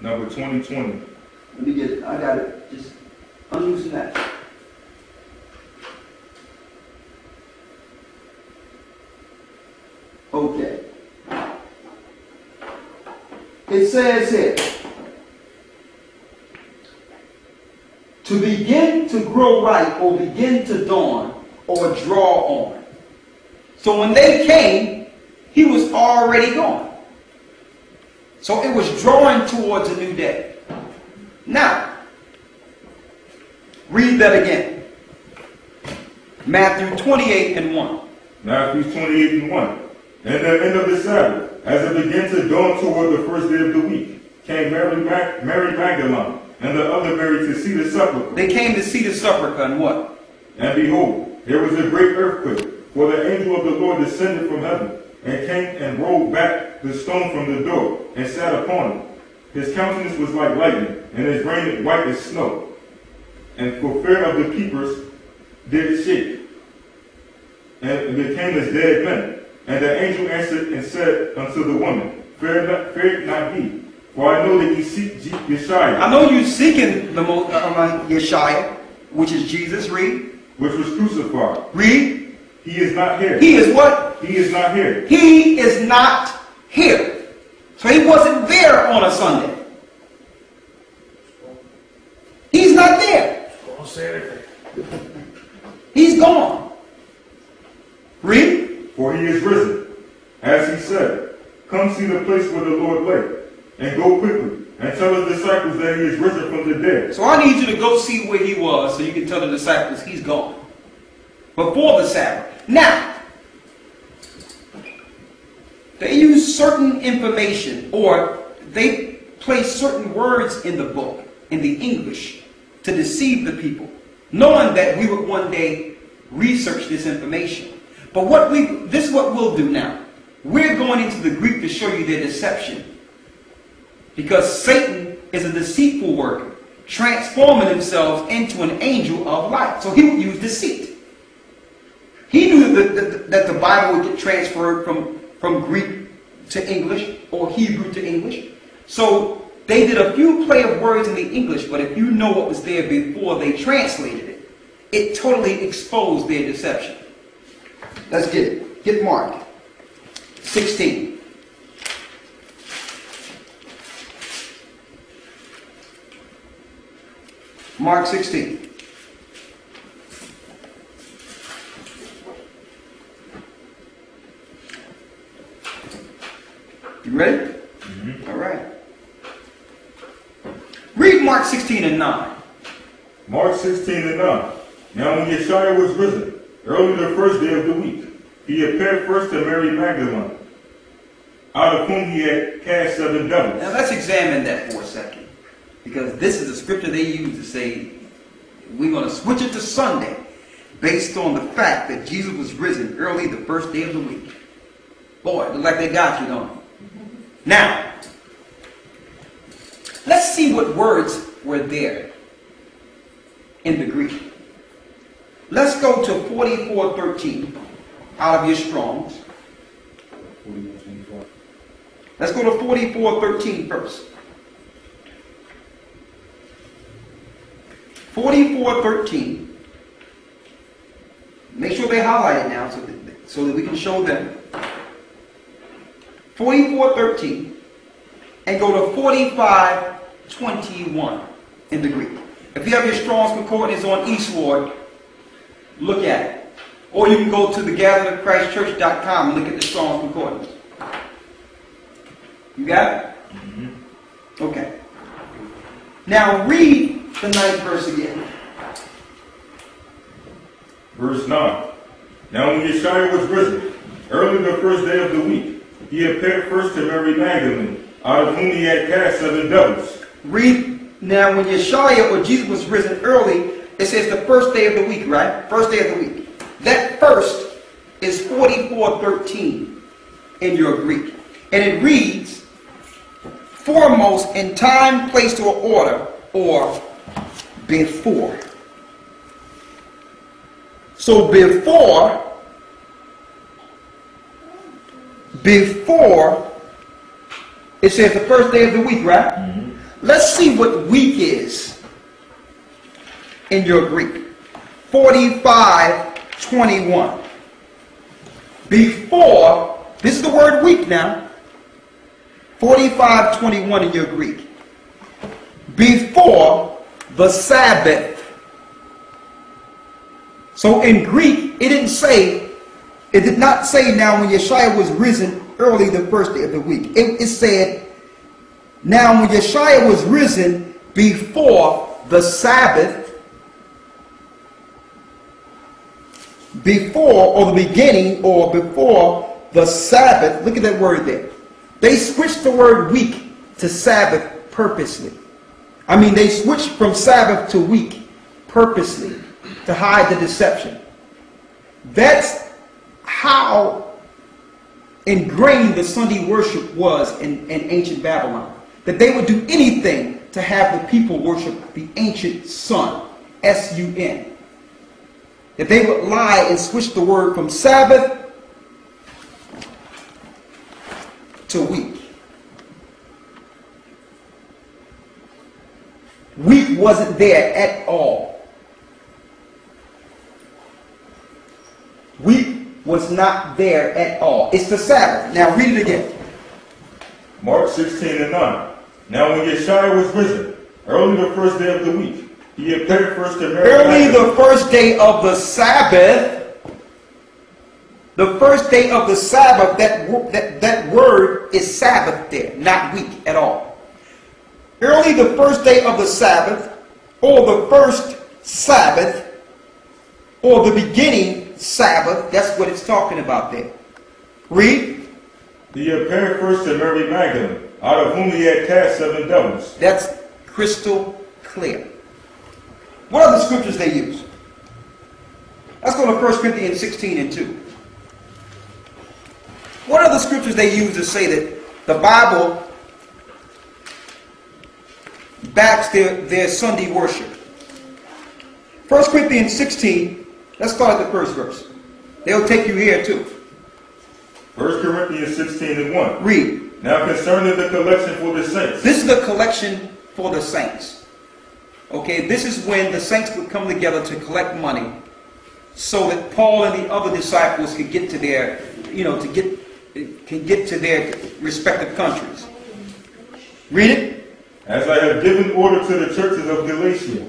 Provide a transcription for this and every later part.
Number 2020. Let me get it. I got it. Just unloosen that. Okay. It says here, to begin to grow ripe or begin to dawn or draw on. So when they came, he was already gone. So it was drawing towards a new day. Now, read that again. Matthew 28:1. Matthew 28:1. And the end of the Sabbath, as it began to dawn toward the first day of the week, came Mary Magdalene and the other Mary to see the sepulchre. They came to see the sepulchre and what? And behold, there was a great earthquake, for the angel of the Lord descended from heaven, and came and rolled back the stone from the door, and sat upon it. His countenance was like lightning, and his raiment white as snow. And for fear of the keepers did shake, and became as dead men. And the angel answered and said unto the woman, Fear not ye, for I know that ye seek Yeshua. I know you're seeking the Yeshua, which is Jesus. Read. Which was crucified. Read. He is not here. He is what? He is not here. He is not here. So he wasn't there on a Sunday. He's not there. Don't say anything. He's gone. Read. For he is risen, as he said. Come see the place where the Lord lay, and go quickly, and tell his disciples that he is risen from the dead. So I need you to go see where he was so you can tell the disciples he's gone. Before the Sabbath. Now, they use certain information, or they place certain words in the book, in the English, to deceive the people, knowing that we would one day research this information. But this is what we'll do now. We're going into the Greek to show you their deception. Because Satan is a deceitful worker, transforming himself into an angel of light. So he would use deceit. He knew that the Bible would get transferred from Greek to English or Hebrew to English. So they did a few play of words in the English, but if you know what was there before they translated it, it totally exposed their deception. Let's get it. Get Mark 16. Mark 16. You ready? Mm-hmm. All right. Read Mark 16:9. Mark 16:9. Now when Yeshua was risen, early the first day of the week, he appeared first to Mary Magdalene, out of whom he had cast 7 devils. Now let's examine that for a second. Because this is the scripture they use to say, we're going to switch it to Sunday, based on the fact that Jesus was risen early the first day of the week. Boy, it looks like they got you, don't they? Now, let's see what words were there in the Greek. Let's go to 44:13 out of your Strongs. Let's go to 44:13 first. 44:13. Make sure they highlight it now so that we can show them. 44:13. And go to 45:21 in the Greek. If you have your Strong's Concordance on Eastward, look at it. Or you can go to thegatheringofchristchurch.com and look at the Strong's Concordance. You got it? Mm-hmm. Okay. Now read the 9th verse again. Verse 9. Now when Yeshua was risen, early the first day of the week, he appeared first to Mary Magdalene, out of whom he had cast 7 devils. Read. Now when Yeshua or Jesus was risen early, it says the first day of the week, right? First day of the week. That first is 44:13 in your Greek. And it reads, foremost in time, place, or order, or before. So before, it says the first day of the week, right? Mm-hmm. Let's see what week is in your Greek. 45:21. Before, this is the word week now. 45:21 in your Greek. Before the Sabbath. So in Greek, it did not say now when Yeshua was risen early the first day of the week. It said, now when Yeshua was risen before the Sabbath, before or the beginning or before the Sabbath, look at that word there. They switched the word week to Sabbath purposely. I mean, they switched from Sabbath to week purposely to hide the deception. That's how ingrained the Sunday worship was in ancient Babylon. That they would do anything to have the people worship the ancient sun, S-U-N. That they would lie and switch the word from Sabbath to week. Week wasn't there at all. Week was not there at all. It's the Sabbath. Now read it again. Mark 16:9. Now when Yeshua was risen, early the first day of the week, he appeared first to Mary. Early the first day of the Sabbath. The first day of the Sabbath, that word is Sabbath there, not week at all. Early the first day of the Sabbath, or the first Sabbath, or the beginning Sabbath, that's what it's talking about there. Read. He appeared first to Mary Magdalene, out of whom he had cast 7 devils. That's crystal clear. What are the scriptures they use? Let's go to 1 Corinthians 16:2. What are the scriptures they use to say that the Bible backs their Sunday worship? 1 Corinthians 16, let's start at the first verse. They'll take you here too. 1 Corinthians 16:1. Read. Now concerning the collection for the saints. This is the collection for the saints. Okay, this is when the saints would come together to collect money so that Paul and the other disciples could get to their, can get to their respective countries. Read it. As I have given order to the churches of Galatia,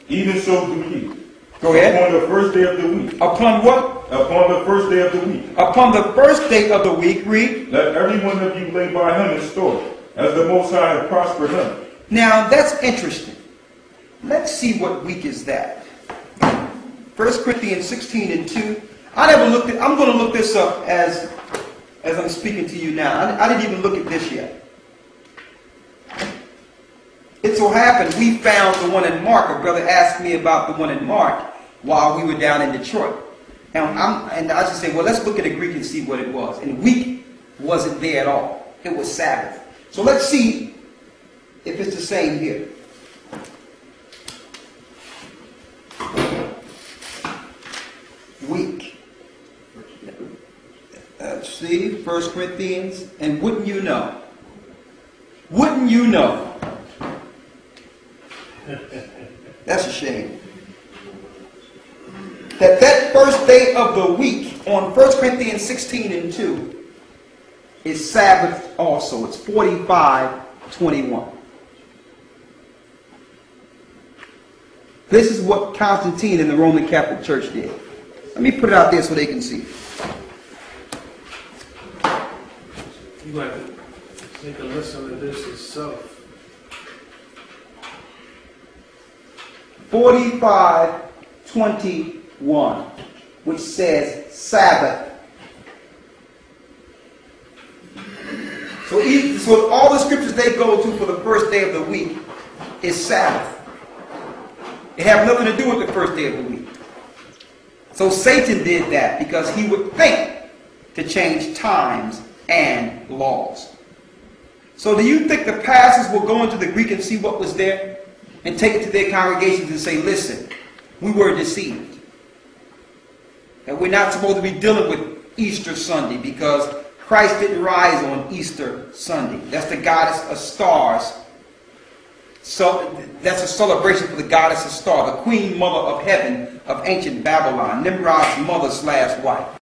even so do ye. Go ahead. Upon the first day of the week. Upon what? Upon the first day of the week. Upon the first day of the week, read. Let every one of you lay by him in store, as the Most High hath prospered him. Now, that's interesting. Let's see what week is that. 1 Corinthians 16:2. I'm going to look this up as I'm speaking to you now. I didn't even look at this yet. It so happened we found the one in Mark. A brother asked me about the one in Mark while we were down in Detroit. And I just said, well, let's look at the Greek and see what it was. And week wasn't there at all. It was Sabbath. So let's see if it's the same here. Week. Let's see, 1 Corinthians. And wouldn't you know? Wouldn't you know? That's a shame. That first day of the week on 1 Corinthians 16:2 is Sabbath also. It's 45:21. This is what Constantine and the Roman Catholic Church did. Let me put it out there so they can see. You got to take a listen to this yourself. 45:21, which says Sabbath. So all the scriptures they go to for the first day of the week is Sabbath. It have nothing to do with the first day of the week. So Satan did that because he would think to change times and laws. So do you think the pastors will go into the Greek and see what was there? And take it to their congregations and say, listen, we were deceived. That we're not supposed to be dealing with Easter Sunday because Christ didn't rise on Easter Sunday. That's the goddess of stars So that's a celebration for the goddess of star, the queen mother of heaven of ancient Babylon, Nimrod's mother/wife.